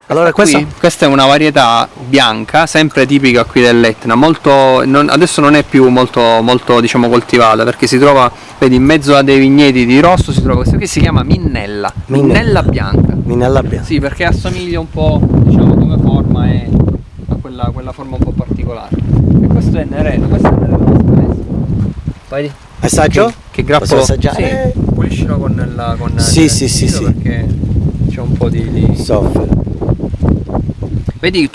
Allora questa è una varietà bianca, sempre tipica qui dell'Etna, adesso non è più molto diciamo coltivata, perché si trova, vedi, in mezzo a dei vigneti di rosso si trova questa qui, si chiama Minnella bianca. Minnella bianca. Sì, perché assomiglia un po', diciamo, come forma e a quella forma un po' particolare. E questo è Nereno, Vedi? Assaggio? Che grappolo. Posso assaggiare? Sì, puliscilo con sì, perché c'è un po' di... soffre. Vedi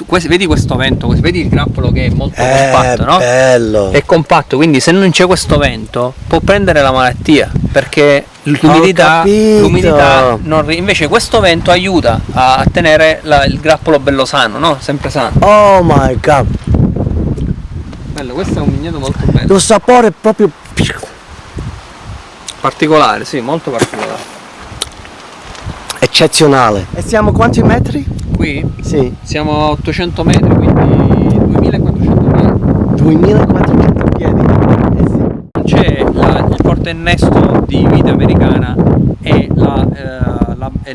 questo vento, vedi il grappolo che è molto compatto, no? Bello. È compatto, quindi se non c'è questo vento può prendere la malattia, perché l'umidità invece questo vento aiuta a tenere il grappolo bello sano, no? Sempre sano. Oh my god. Bello, questo è un vigneto molto bello. Lo sapore è proprio particolare, sì, molto particolare. Eccezionale. E siamo quanti metri? Qui? Sì. Siamo a 800 metri, quindi 2400 piedi. 2400 piedi. C'è il forte innesto di vite americana e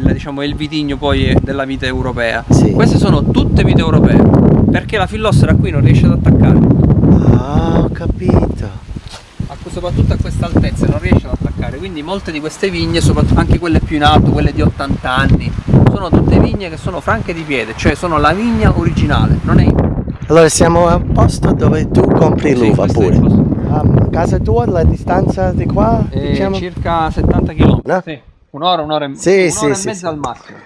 diciamo, il vitigno poi della vite europea. Sì. Queste sono tutte vite europee, perché la fillossera qui non riesce ad attaccare. Ah, ho capito. Soprattutto a questa altezza non riesce ad attaccare, quindi molte di queste vigne, soprattutto anche quelle più in alto, quelle di 80 anni, sono tutte vigne che sono franche di piede, cioè sono la vigna originale, non è... Allora siamo a un posto dove tu compri l'uva pure. A casa tua la distanza di qua? Diciamo? Circa 70 km. No? Sì. Un'ora e mezza al massimo.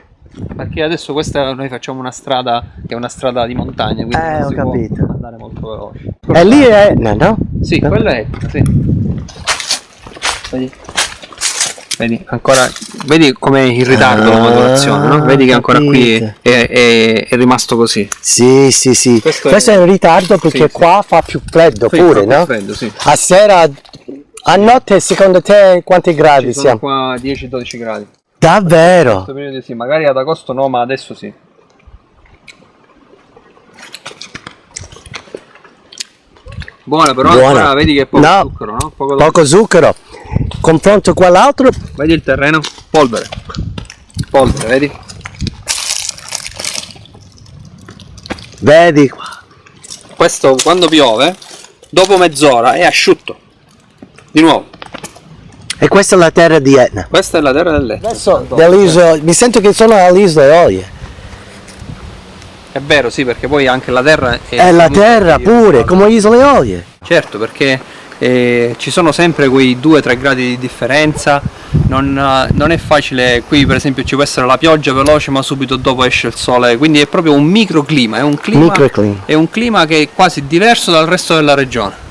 Perché adesso noi facciamo una strada che è una strada di montagna, quindi non si può andare molto veloce. E lì è Etna, no? Sì, no? Quello è Etna, sì. Vedi com'è in ritardo la maturazione, no? Vedi che ancora qui è rimasto così. Sì. Questo è in ritardo perché qua fa più freddo pure, no? Freddo, sì. A sera, a notte secondo te quanti gradi siamo? Qua 10-12 gradi. Davvero? In questo periodo sì, magari ad agosto no, ma adesso sì. Buona, però ancora vedi che è poco zucchero, no? Poco zucchero. Confronto quell'altro. Vedi il terreno? Polvere, vedi? Vedi? Questo quando piove, dopo mezz'ora è asciutto. Di nuovo. E questa è la terra di Etna. Questa è la terra dell'Etna. Adesso dell'isola, mi sento che sono all'isola Olie. È vero, sì, perché poi anche la terra è la terra pure, come isole Olie. Certo, perché ci sono sempre quei 2-3 gradi di differenza, non è facile, qui per esempio ci può essere la pioggia veloce ma subito dopo esce il sole, quindi è proprio un microclima, è un clima che è quasi diverso dal resto della regione.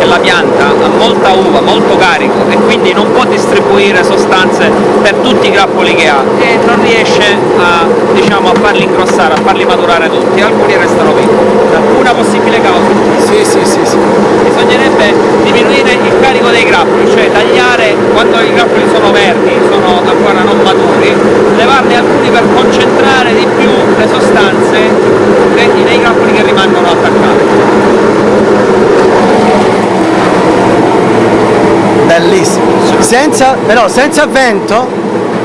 La pianta ha molta uva, molto carico e quindi non può distribuire sostanze per tutti i grappoli che ha e non riesce a farli ingrossare, a farli maturare tutti, alcuni restano piccoli. Una possibile causa? Sì. Bisognerebbe diminuire il carico dei grappoli, cioè tagliare quando i grappoli sono verdi, sono ancora non maturi, levarne alcuni per concentrare di più le sostanze nei grappoli che rimangono attaccati. Bellissimo. Senza vento.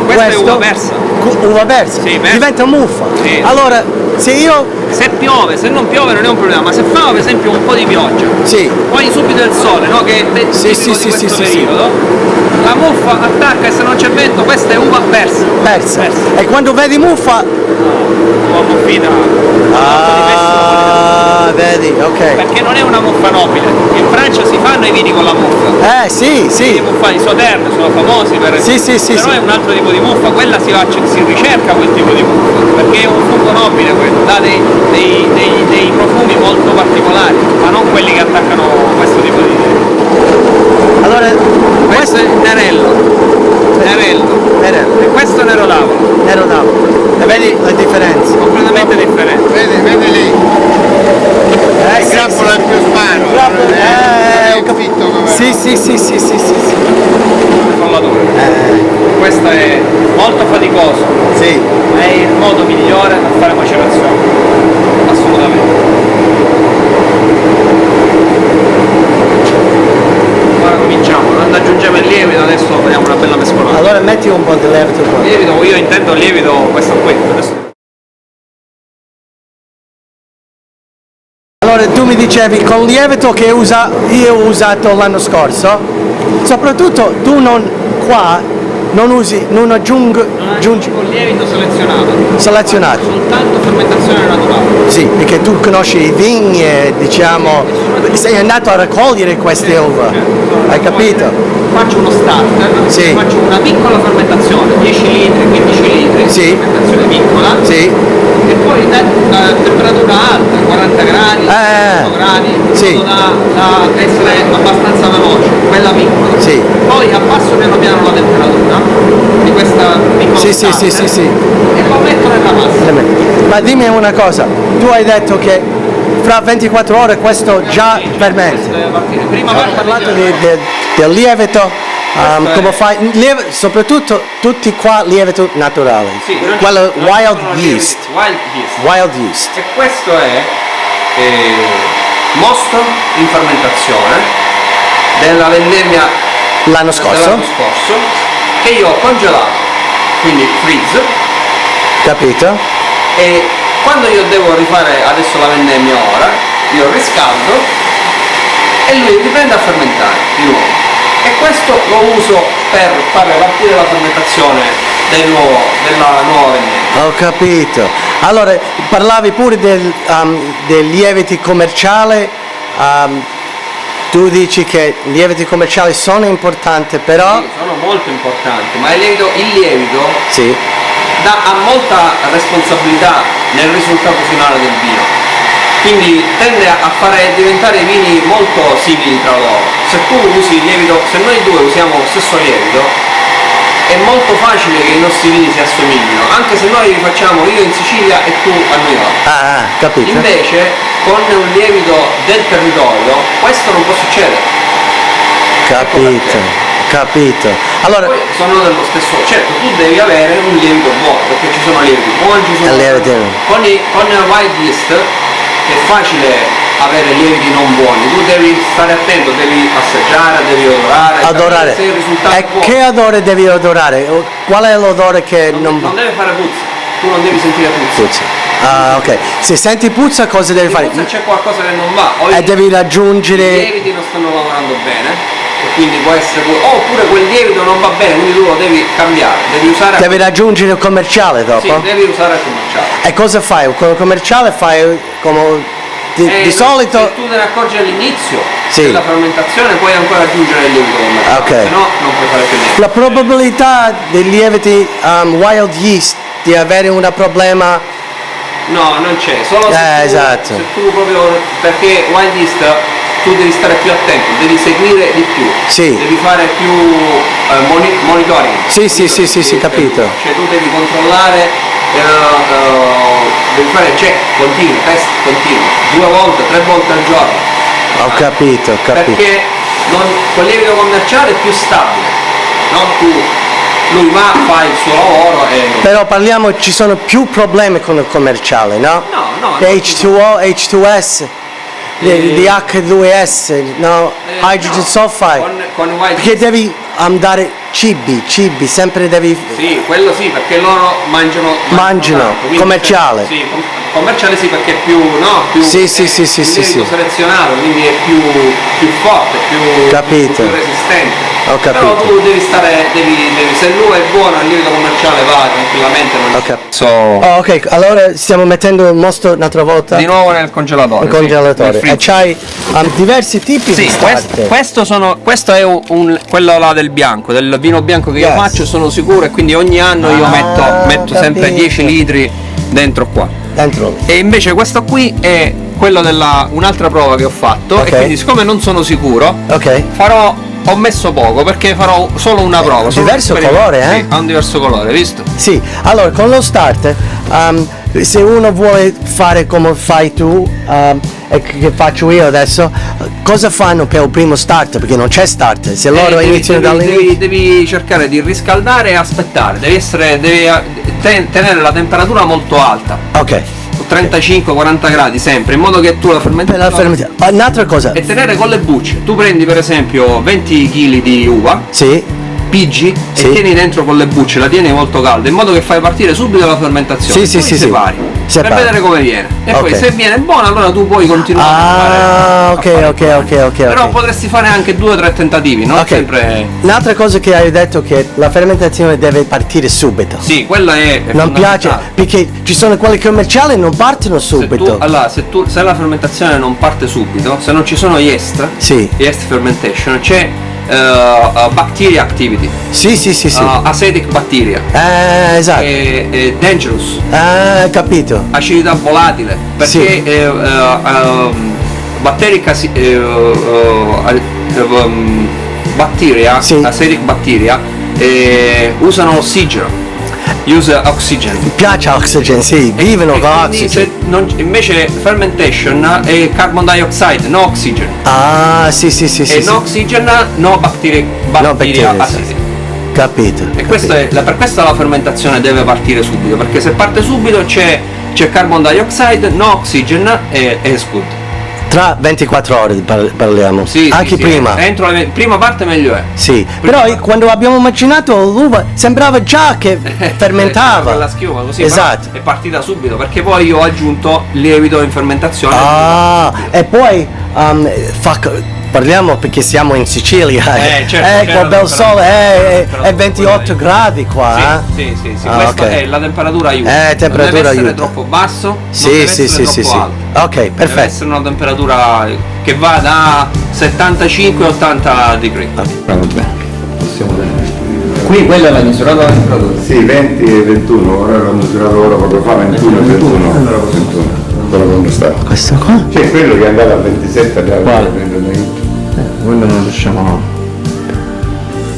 Questa è uva persa. Uva persa? Sì, diventa muffa. Sì. Allora, se piove, se non piove non è un problema, ma se fa per esempio un po' di pioggia, poi subito il sole, no? Che è tipico di questo periodo, la muffa attacca e se non c'è vento, questa è uva persa. E quando vedi muffa? Uva muffita. Vedi, ok. Perché non è una muffa nobile. In Francia si fanno i vini con la muffa. Sì. I muffai Sauternes sono famosi per però è un altro tipo di muffa, quella si ricerca quel tipo di muffa, perché è un fungo nobile quello, dà dei profumi molto particolari, ma non quelli che attaccano questo tipo di Nerello. Nerello. E questo Nero d'Avola. Nero d'Avola. E vedi la differenza? Completamente differente. Vedi lì, il Sì, grappolo è più smano, ho è capito. fitto come Sì, sì. Frollatore. Questo è molto faticoso, Sì. ma è il modo migliore per fare macerazione. Assolutamente. Ora cominciamo, quando aggiungiamo il lievito adesso facciamo una bella mescolata. Allora metti un po' di lievito qua. Lievito, io intendo il lievito questo qui. Adesso. Allora tu mi dicevi con il lievito che io ho usato l'anno scorso, soprattutto tu non aggiungi Con lievito selezionato. Soltanto fermentazione naturale. Sì, perché tu conosci i vini e diciamo sei andato a raccogliere queste uva, hai capito? Faccio uno starter, Sì. faccio una piccola fermentazione, 10 litri, 15 litri, Sì. fermentazione piccola, Sì, e poi temperatura alta, 40 gradi, 100 gradi, in sì. modo da essere abbastanza veloce, quella piccola. Sì. Poi abbasso piano piano la temperatura di questa piccola Sì, starter, sì. e lo metto nella massa. Ma dimmi una cosa, tu hai detto che fra 24 ore questo già fermenta. Prima Hai parlato del lievito, Questo come è- fai? Soprattutto tutti qua lievito naturale. Sì, Quello non wild sono yeast. Wild yeast. Wild yeast. E questo è mosto in fermentazione della vendemmia L'anno scorso, dell'anno scorso, che io ho congelato, quindi freeze, capito? e quando io devo rifare adesso la vendemmia ora, io riscaldo e lui riprende a fermentare di nuovo. E questo lo uso per fare partire la fermentazione della nuova vendemmia. Ho capito. Allora, parlavi pure del lieviti commerciale. Tu dici che i lieviti commerciali sono importanti, però... Sì, sono molto importanti, ma il lievito Sì, ha molta responsabilità nel risultato finale del vino, quindi tende a fare diventare i vini molto simili tra loro. Se tu usi il lievito, se noi due usiamo lo stesso lievito, è molto facile che i nostri vini si assomiglino, anche se noi li facciamo io in Sicilia e tu a New York. capito. Invece con un lievito del territorio questo non può succedere. Capito. Allora, Poi sono dello stesso, certo tu devi avere un lievito buono, perché ci sono lieviti buoni, ci sono con il wild yeast è facile avere lieviti non buoni, tu devi stare attento, devi assaggiare, devi odorare. se il risultato è E buono. che odore devi odorare? Qual è l'odore che non deve fare puzza, tu non devi sentire puzza. puzza? Ok. Se senti puzza cosa devi fare? Se c'è qualcosa che non va, o E devi i raggiungere... lieviti non stanno lavorando bene, e quindi può essere oppure quel lievito non va bene, quindi tu lo devi cambiare, devi usare Devi raggiungere il commerciale dopo? sì, devi usare il commerciale. E cosa fai? Con il commerciale fai come di solito... Se tu te ne accorgi all'inizio Sì. della fermentazione puoi ancora aggiungere il lievito commerciale, Ok. se no non puoi fare più niente. La probabilità dei lieviti wild yeast di avere un problema... No, non c'è, solo esatto. se tu proprio, perché wild yeast tu devi stare più attento, devi seguire di più, Sì. devi fare più monitoring. Sì, capito. Cioè tu devi controllare, devi fare check continuo, test continuo, 2 volte, 3 volte al giorno. Ho capito. Perché col lievito commerciale è più stabile, no? Lui va, fa il suo lavoro e... Però parliamo, ci sono più problemi con il commerciale, no? No. H2O, H2S, di H2S, no? Hydrogen sulfide. Con wild Perché devi dare cibi, sempre devi... Sì, quello sì, perché loro mangiano tanto, quindi commerciale. Sì, commerciale sì, perché è più, no? Più, Sì, lievito selezionato, quindi è più forte, Capito. più resistente. Ho Però capito. tu devi stare, se lui è buono il lievito commerciale va tranquillamente, non Ok. Ok, allora stiamo mettendo il mosto un'altra volta di nuovo nel congelatore. nel congelatore. nel E freezer. c'hai diversi tipi Sì, di starter. questo è quello là del bianco, del vino bianco che io Yes. faccio, sono sicuro, e quindi ogni anno io metto sempre capito. 10 litri dentro qua. Dentro. E invece questo qui è quello un'altra prova che ho fatto, Ok. e quindi siccome non sono sicuro Ok. farò ho messo poco perché farò solo una prova. solo diverso un esperimento. colore, eh? Sì, ha un diverso colore, visto? Sì, allora con lo starter, se uno vuole fare come fai tu e che faccio io adesso, cosa fanno per il primo starter? Perché non c'è starter, se loro iniziano dall'inizio. Devi cercare di riscaldare e aspettare, tenere la temperatura molto alta, Ok, 35-40 gradi sempre, in modo che tu la per la fermentazione fermentazione. Un'altra cosa, e tenere con le bucce. Tu prendi per esempio 20 kg di uva, sì, piggi Sì. e tieni dentro con le bucce, la tieni molto calda, in modo che fai partire subito la fermentazione. Sì, sì, Poi sì, sì. separi, Separi. per vedere come viene. E Ok. poi se viene buona, allora tu puoi continuare Ah, a ok, fare ok, il ok, pane. ok, Però ok. potresti fare anche 2 o 3 tentativi, non Ok. sempre. Un'altra cosa che hai detto che la fermentazione deve partire subito. Sì, quella è Non piace fondamentale. perché ci sono quelli commerciali e non partono Se, tu, subito. allora, se la fermentazione non parte subito, se non ci sono yeast, Sì. yeast fermentation, c'è bacteria activity, Sì, sì, sì, sì. acidic bacteria, Esatto. e dangerous, Capito. acidità volatile, perché Sì. bacteric bacteria, Sì. acidic bacteria, usano ossigeno, usa oxygen. Mi piace oxygen, sì, vivono E con quindi oxygen. invece fermentation è carbon dioxide, no oxygen. Ah, sì, sì, sì, E sì. no oxygen, no bacteria No, bacteria, acidic. Capito. E questo per questo la fermentazione deve partire subito, perché se parte subito c'è carbon dioxide, no oxygen e is good. Tra 24 ore parliamo. Sì, Anche sì, prima. Sì. Entro la prima parte meglio è. Sì, però quando abbiamo macinato l'uva sembrava già che fermentava. La schiuma così, Esatto. però è partita subito, perché poi io ho aggiunto lievito in fermentazione. Ah, e poi parliamo perché siamo in Sicilia. Certo, Qua bel sole, è temperatura 28 gradi qua. Sì, sì, sì, Ah, questa ok. è la temperatura aiuta. Temperatura non deve essere aiuta. troppo basso, non Sì, deve sì, essere sì, sì, troppo sì. alto. Ok, Deve perfetto. essere una temperatura che va da 75-80 degree. Ah. Va bene, possiamo vedere. Qui quella è la misurata la temperatura. Sì, 20 e 21, ora l'ho misurato ora poco fa, 21 e 21. 21. Quello come sta. Questo qua? C'è quello che è andato a 27 gradi. Quale? Quello non riusciamo a...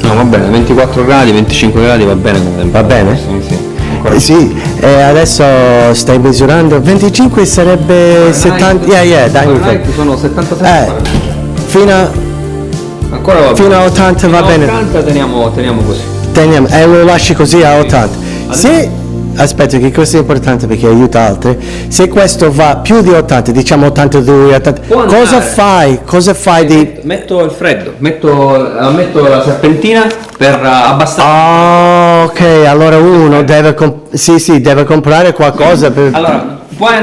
No, va bene, 24 gradi, 25 gradi va bene come Va bene? Sì, sì. Ancora Sì, adesso stai misurando 25 sarebbe 70. Dai, Fahrenheit sono 77. fino Ancora va fino a 80 va bene. 80 teniamo così. Teniamo, e lo lasci così a 80. Se aspetta che questo è importante perché aiuta altri. Se questo va più di 80, diciamo 82, 80, Può cosa andare. fai di Metto il freddo, metto la serpentina per abbassare. Ah, ok, allora uno deve deve comprare qualcosa per Allora, puoi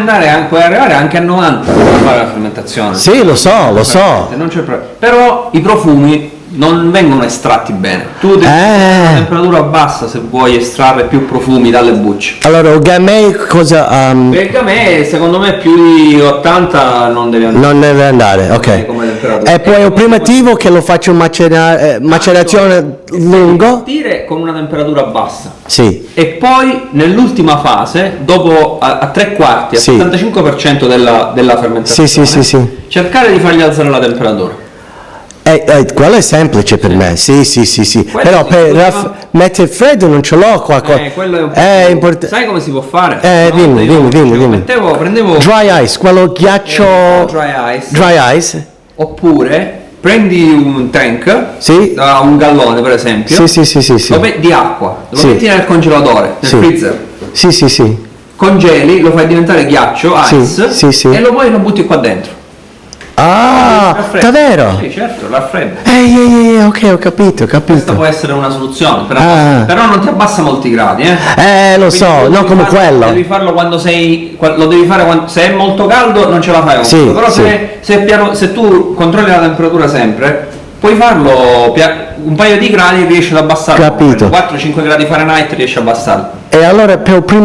arrivare anche a 90 per fare la fermentazione. Sì, lo so. Non c'è problema. Però i profumi non vengono estratti bene. Tu devi Eh. a temperatura bassa se vuoi estrarre più profumi dalle bucce. Allora, il gamay cosa Perché a me, secondo me, più di 80 non deve andare. non deve andare, ok. Come temperatura. E poi il primitivo che lo faccio macerazione lungo. Partire con una temperatura bassa. Sì. E poi nell'ultima fase, dopo a 3/4, al Sì. 75% della fermentazione, Sì. cercare di fargli alzare la temperatura. Quello è semplice per me, sì. Però sì, per quello- mettere freddo non ce l'ho qua. Quello è un po' È importante. Sai come si può fare? Dimmi. Prendevo Dry ice, quello ghiaccio. dry ice, Dry ice? oppure prendi un tank, Sì. da un gallone per esempio, Sì. di acqua, lo Sì. metti nel congelatore, nel Sì. freezer, Sì. congeli, lo fai diventare ghiaccio, ice, Sì. e lo butti qua dentro. Ah, Raffredda. davvero? Sì, certo, raffredda. Ok, ho capito. Questa può essere una soluzione, Ah. però non ti abbassa molti gradi, Lo so, Quindi non come quello. Devi farlo quando lo devi fare se è molto caldo, non ce la fai con Sì, quello. Però sì. se tu controlli la temperatura sempre, puoi farlo un paio di gradi, riesci ad abbassarlo. Capito. 4-5 gradi Fahrenheit riesci a abbassarlo. E allora per il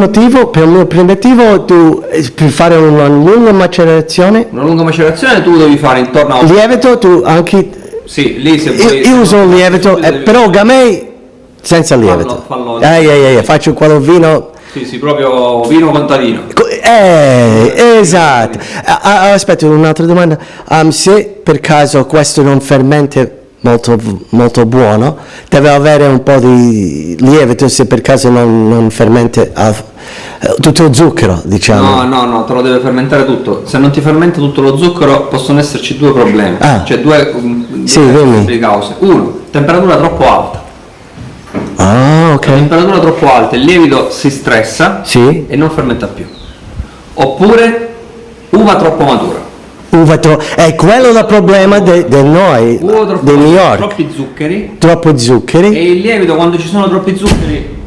mio primitivo tu per fare una lunga macerazione, Una lunga macerazione tu devi fare intorno a lievito tu anche. sì, lì se vuoi. Io uso il lievito, però gamay senza lievito. fallo. Faccio quello vino. Sì, proprio vino contadino. Esatto. Aspetta, un'altra domanda. Se per caso questo non fermenta molto, molto buono, deve avere un po' di lievito se per caso non fermenta tutto zucchero, diciamo. No, te lo deve fermentare tutto. Se non ti fermenta tutto lo zucchero possono esserci due problemi, cioè due cause. Uno, temperatura troppo alta. Ok. Temperatura troppo alta, il lievito si stressa e non fermenta più. Oppure uva troppo matura. È quello il problema di noi, di New York. Troppi zuccheri. E il lievito, quando ci sono troppi zuccheri,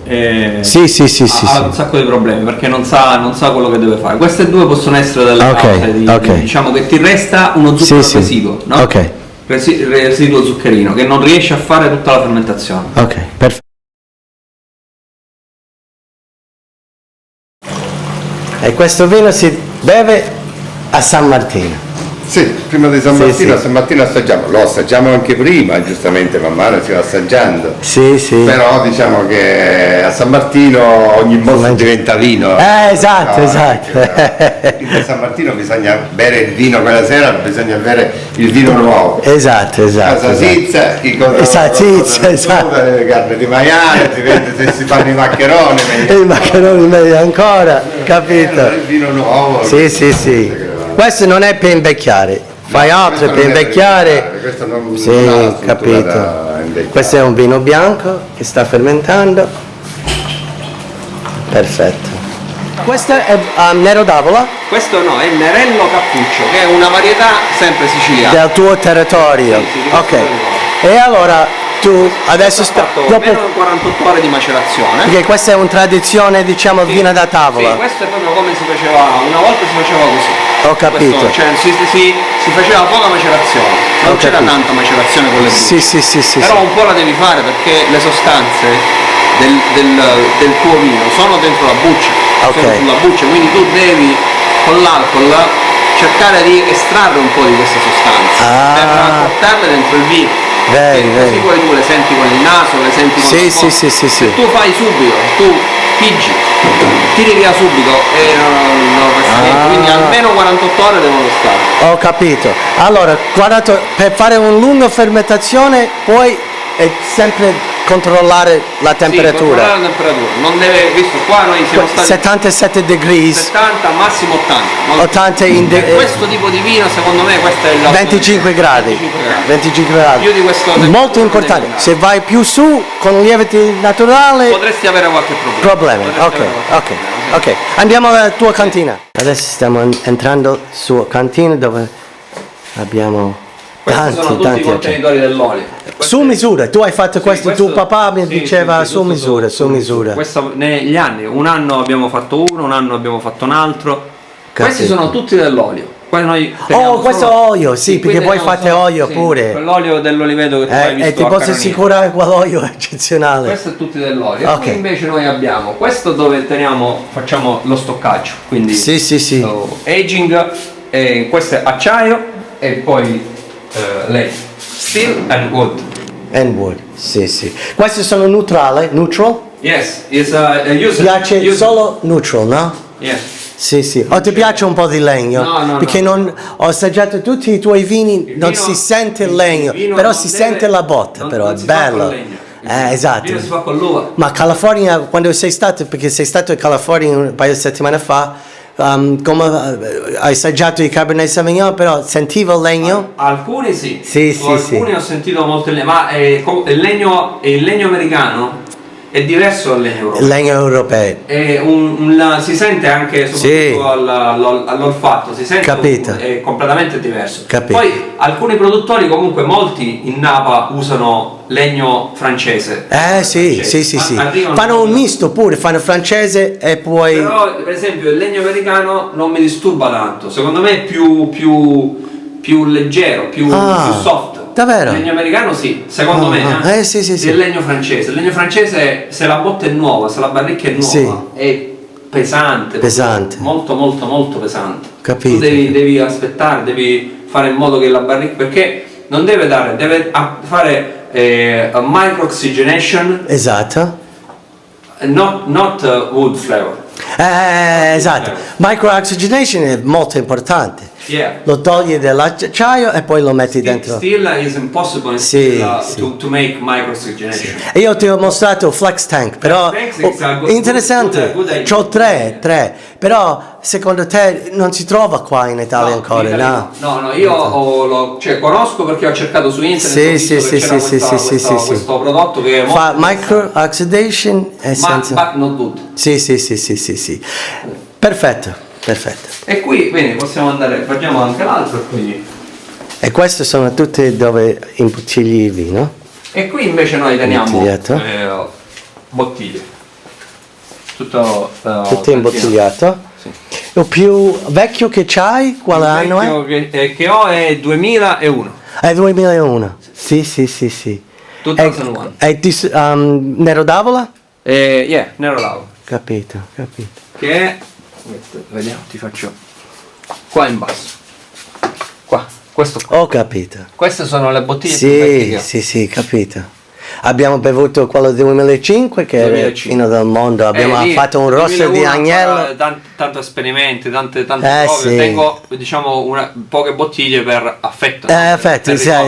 ha un sacco di problemi perché non sa quello che deve fare. Queste due possono essere delle cause diciamo che ti resta uno zucchero residuo, no? Residuo zuccherino che non riesce a fare tutta la fermentazione. Ok, perfetto. E questo vino si beve a San Martino. Sì, prima di San Martino, a San Martino assaggiamo, lo assaggiamo anche prima, giustamente man mano si va assaggiando. Però diciamo che a San Martino ogni mosto diventa vino. Esatto. Quindi a San Martino bisogna bere il vino quella sera, bisogna bere il vino nuovo. Esatto. Casa Sizza, carne di maiale, se si fanno i maccheroni meglio. I maccheroni meglio ancora, capito? Il vino nuovo. Sì. Questo non è per invecchiare, fai altro per invecchiare. Questo non capito. Questo è un vino bianco che sta fermentando. Perfetto. Questo è Nero d'Avola? Questo no, è Nerello Cappuccio, che è una varietà sempre siciliana. Del tuo territorio. Ok. E allora tu adesso dopo 48 ore di macerazione. Perché questa è una tradizione, diciamo, vino da tavola. Sì, questo è proprio come si faceva, una volta si faceva così. Ho capito. Questo, cioè si faceva poca macerazione, non c'era tanta macerazione con le bucce. Sì. Però un po' la devi fare perché le sostanze del tuo vino sono dentro la buccia, sono sulla buccia, quindi tu devi con l'alcol cercare di estrarre un po' di queste sostanze per portarle dentro il vino. Così poi tu le senti con il naso, le senti con la bocca. Se tu fai subito, tu piggi, tiri via subito e non resta niente, quindi almeno 48 ore devono stare. Ho capito. Allora, per fare una lunga fermentazione poi è sempre controllare la temperatura. Controllare la temperatura, non deve, visto qua noi siamo stati 77 degrees. 70, massimo 80. 80 questo tipo di vino secondo me questo è il 25 gradi. 25 gradi. Più di questo molto importante. Se vai più su con lieviti naturali potresti avere qualche problema. Ok. Andiamo alla tua cantina. Adesso stiamo entrando sulla cantina dove abbiamo sono tutti i contenitori dell'olio. Su misura, tu hai fatto questo, tuo papà mi diceva su misura. Questo negli anni, un anno abbiamo fatto uno, un anno abbiamo fatto un altro. Questi sono tutti dell'olio. Questo olio, perché voi fate olio pure. Quell'olio dell'oliveto che tu hai visto. E ti posso assicurare quell'olio è eccezionale. Questo è tutti dell'olio. Qui invece noi abbiamo questo dove facciamo lo stoccaggio. Quindi aging, questo è acciaio e poi steel and wood. Sì. Questi sono neutral? Yes, user. Piace solo neutral, no? Yes. Sì. O ti piace un po' di legno? No. Perché ho assaggiato tutti i tuoi vini, non si sente il legno, però si sente la botta, però è bello. Esatto. Il vino si fa con l'uva. Ma California, quando sei stato, perché sei stato in California un paio di settimane fa, come hai assaggiato i Cabernet Sauvignon, però sentivo il legno? Alcuni sì. Alcuni ho sentito molto il legno, ma il legno americano è diverso dal legno europeo. Il legno europeo. Si sente anche soprattutto all'olfatto, si sente è completamente diverso. Poi alcuni produttori, comunque molti in Napa usano legno francese. Sì. Fanno un misto pure, fanno francese e poi. Però per esempio il legno americano non mi disturba tanto, secondo me è più leggero, più soft. Davvero? Il legno americano sì, secondo me. Sì. Il legno francese. Il legno francese, se la botta è nuova, se la barricca è nuova, è pesante. Molto pesante. Capito. Tu devi aspettare, devi fare in modo che la barricca, perché non deve fare micro-oxygenation. Esatto. Not wood flavor. Esatto. Micro-oxygenation è molto importante. Yeah. Lo togli dall'acciaio e poi lo metti dentro. Still is impossible to make microoxygenation. Io ti ho mostrato Flex Tank, però interessante. C'ho tre, però secondo te non si trova qua in Italia ancora? No, io conosco perché ho cercato su internet. Questo prodotto che fa micro oxidation e senza. But not good. Sì. Perfetto. E qui bene, possiamo andare, facciamo anche l'altro quindi. E queste sono tutte dove imbottigli il vino? E qui invece noi teniamo bottiglie. Tutto imbottigliato? Sì. Il più vecchio che c'hai, quale anno è? Che ho è 2001. È 2001? Sì. 2001. È Nero d'Avola? Nero d'Avola. Capito. Che è, vediamo, ti faccio qua in basso. Qua, questo qua. Ho capito. Queste sono le bottiglie più vecchie. Sì, capito. Abbiamo bevuto quello del 2005 che era il vino del mondo, abbiamo fatto un rosso di agnello. Tanti esperimenti, tante prove. Tengo poche bottiglie per affetto.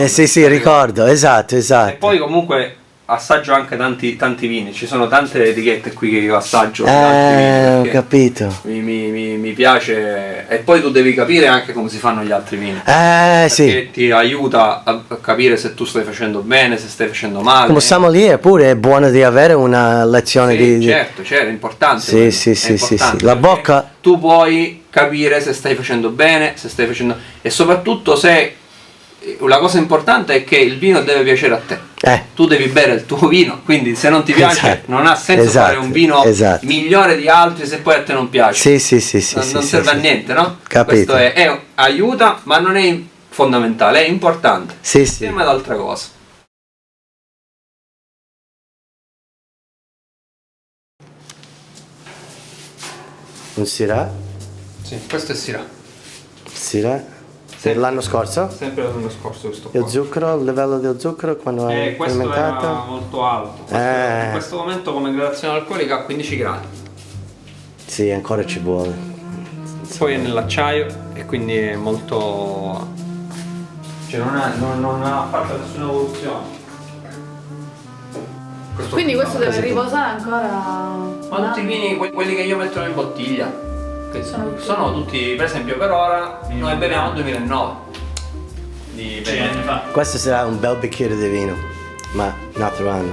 Sì, ricordo, esatto. E poi comunque assaggio anche tanti vini, ci sono tante etichette qui che io assaggio. Ho capito. Mi piace, e poi tu devi capire anche come si fanno gli altri vini. Sì. Ti aiuta a capire se tu stai facendo bene, se stai facendo male. Come sommelier pure è buono di avere una lezione di. Certo, è importante. Sì. La bocca. Tu puoi capire se stai facendo bene, se stai facendo. E soprattutto se. La cosa importante è che il vino deve piacere a te. Tu devi bere il tuo vino, quindi se non ti piace non ha senso fare un vino migliore di altri se poi a te non piace. Sì. Non serve a niente, no? Capito. Questo aiuta, ma non è fondamentale, è importante. Insieme ad altre cose. Un Syrah? Sì, questo è Syrah. Dell'anno scorso? Sempre l'anno scorso questo qua. Il zucchero, il livello del zucchero quando è questo fermentato? era molto alto. In questo momento come gradazione alcolica a 15 gradi. Sì, ancora ci vuole. Poi è nell'acciaio e quindi è molto. Non ha fatto nessuna evoluzione. Quindi questo deve riposare ancora. Ma tutti i vini, quelli che io metto in bottiglia. Sono tutti, per esempio per ora noi beviamo 2009 di 6 anni fa. Questo sarà un bel bicchiere di vino, ma un altro anno.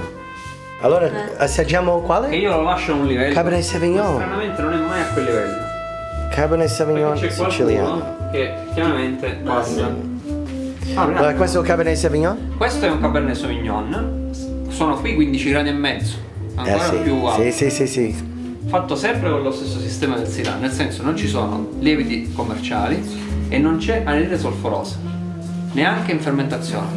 Allora assaggiamo quale? Che io lo lascio a un livello. Cabernet Sauvignon. Stranamente non è mai a quel livello. Cabernet Sauvignon siciliano. Che chiaramente passa. Allora, questo è un Cabernet Sauvignon? Questo è un Cabernet Sauvignon. Sono qui 15 gradi e mezzo. Ancora più alto. Sì. Fatto sempre con lo stesso sistema del Syrah, nel senso non ci sono lieviti commerciali e non c'è anidride solforosa, neanche in fermentazione.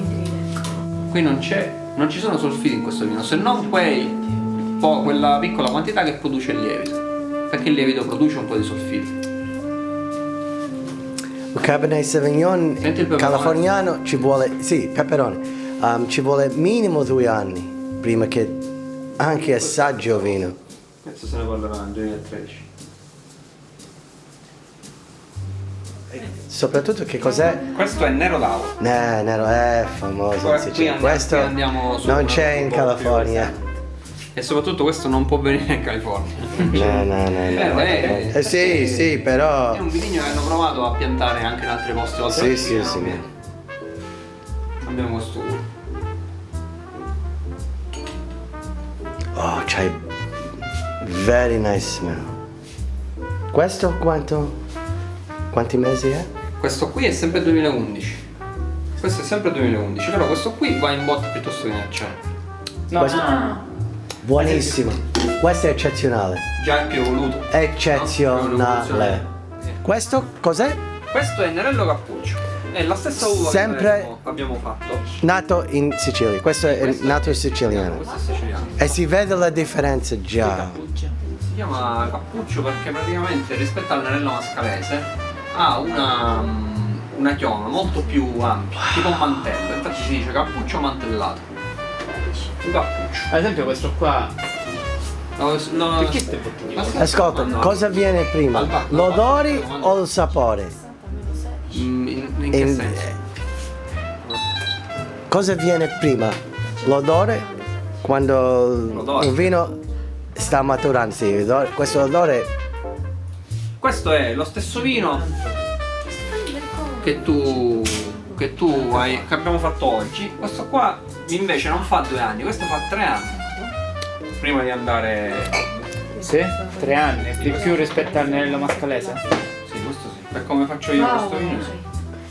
Qui non ci sono solfiti in questo vino, se non quella piccola quantità che produce il lievito, perché il lievito produce un po' di solfiti. Un Cabernet Sauvignon californiano ci vuole, peperone, ci vuole minimo 2 anni prima che anche assaggio vino. Adesso se ne parlerà nel 2013. Soprattutto che cos'è? Questo è Nero d'Avola. Nero è famoso in Sicilia. Questo non c'è in California. E soprattutto questo non può venire in California. No. Sì, però. È un vitigno che hanno provato a piantare anche in altri posti. Sì. Abbiamo questo qui. Oh, c'hai very nice smell. Questo quanti mesi è? Questo qui è sempre 2011. Questo è sempre 2011, però questo qui va in botte piuttosto che in acciaio. Buonissimo. Questo è eccezionale. Già è più evoluto. Eccezionale. Questo cos'è? Questo è Nerello Cappuccio. È la stessa uva sempre che abbiamo fatto. Nato in Sicilia. Questo è nato in siciliano. Questo è siciliano. E si vede la differenza già. Si chiama cappuccio perché praticamente rispetto al Nerello mascalese ha una chioma molto più ampia, tipo un mantello. Infatti si dice cappuccio mantellato. Un cappuccio. Ad esempio questo qua. Perché ste bottiglie? Ascolta, cosa viene prima? L'odore o il sapore? In che senso? Cosa viene prima? L'odore? Quando L'odore. un vino sta maturando, sì, questo odore. Questo è lo stesso vino che tu che abbiamo fatto oggi. Questo qua invece non fa 2 anni, questo fa 3 anni. Prima di andare. Sì? 3 anni, di più rispetto all'anello mascalese? Sì, questo sì. Per come faccio io questo vino, sì.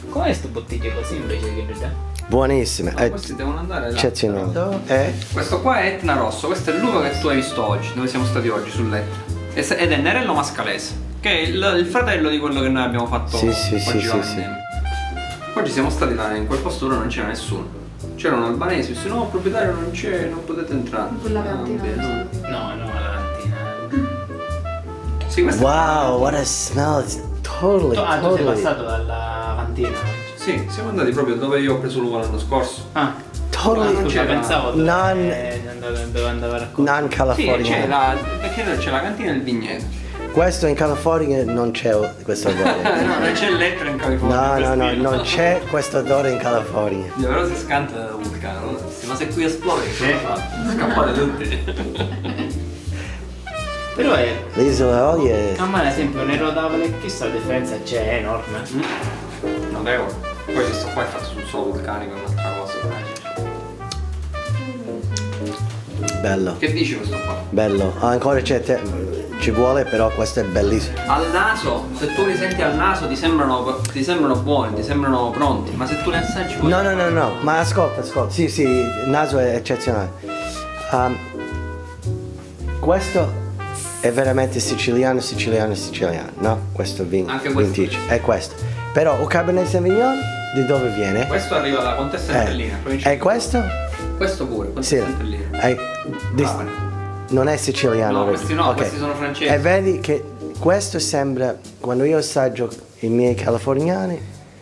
Com'è sto bottiglie così invece che verità? Buonissime. No, questi devono andare là. Eccezionale. Questo qua è Etna Rosso, questo è l'uva che tu hai visto oggi, dove siamo stati oggi sull'Etna. Ed è Nerello Mascalese, che è il fratello di quello che noi abbiamo fatto Sì, oggi. Oggi siamo stati là, in quel posto dove non c'era nessuno. C'erano albanesi, se no il proprietario non c'è, non potete entrare. Quella cantina. No, la cantina. Sì, questo Wow, what a smell. It's totally, Tu sei totally. passato dalla cantina? Sì, siamo andati proprio dove io ho preso l'uva l'anno scorso. Ah, Totally scusa, pensavo dove non dove andava a raccontare. Sì, California. perché c'è la cantina e il vigneto. Questo in California non c'è questo odore. No, non c'è l'Etna in California. No, non c'è questo odore in California. Però si scanta da vulcano, no? Ma se qui esplode, che fa? Scappate tutti. Però è. L'isola Olie. A me ad esempio ne rodavole, chissà la differenza c'è, è enorme. Notevole. Poi questo qua è fatto sul suolo vulcanico, è un'altra cosa. Bello, Che dici questo qua? bello. Ancora ci vuole, però questo è bellissimo. Al naso, se tu li senti al naso ti sembrano buoni, ti sembrano pronti, ma se tu li assaggi poi. No, ma ascolta. Sì, il naso è eccezionale. Questo è veramente siciliano, no? Questo vino. Anche questo. vintage, è questo. Però un Cabernet Sauvignon di dove viene? Questo arriva da Contessa Entellina, provincia E di questo? Questo pure, Sì. Contessa Entellina. Non è siciliano. No, vedi? questi no, Ok. questi sono francesi. E vedi che questo sembra, quando io assaggio i miei californiani,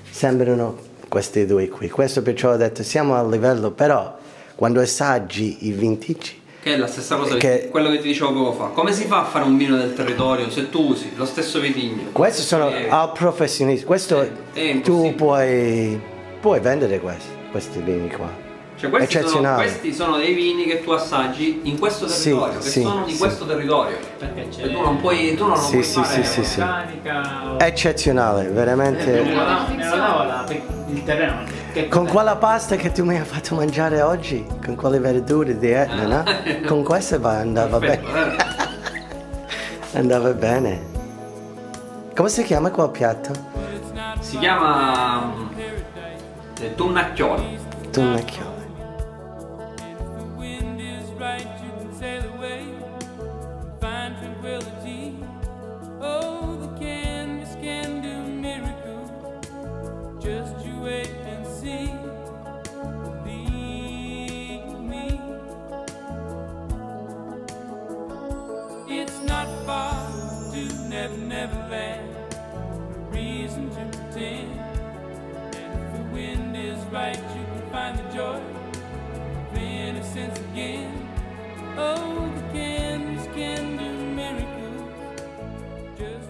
sembrano questi due qui. Questo perciò ho detto siamo a livello, però quando assaggi i vintage, Che è la stessa cosa, Che- quello che ti dicevo poco fa. Come si fa a fare un vino del territorio se tu usi lo stesso vitigno? questi sono Sì, al professionista. Questo è impossibile. tu puoi vendere questi vini qua. Cioè Eccezionale. questi sono dei vini che tu assaggi in questo territorio, che sì, sono di sì. questo territorio. Perché c'è. E tu non puoi Sì, fare sì. Vulcanica. Eccezionale, veramente. Ne rodava il terreno. Che Con cos'è? quella pasta che tu mi hai fatto mangiare oggi, con quelle verdure di Etna, no? Con questa andava bene. Perfetto, Andava bene. Come si chiama quel piatto? Si chiama tunnacchiolo. Tunnacchiolo. Wind is right, you can sail away, find tranquility. Oh, the canvas can do miracles. Just you wait and see. Believe me, it's not far to Never Land. No reason to pretend. And if the wind is right, you can find the joy of innocence again. Oh, the canvas can do miracles. Just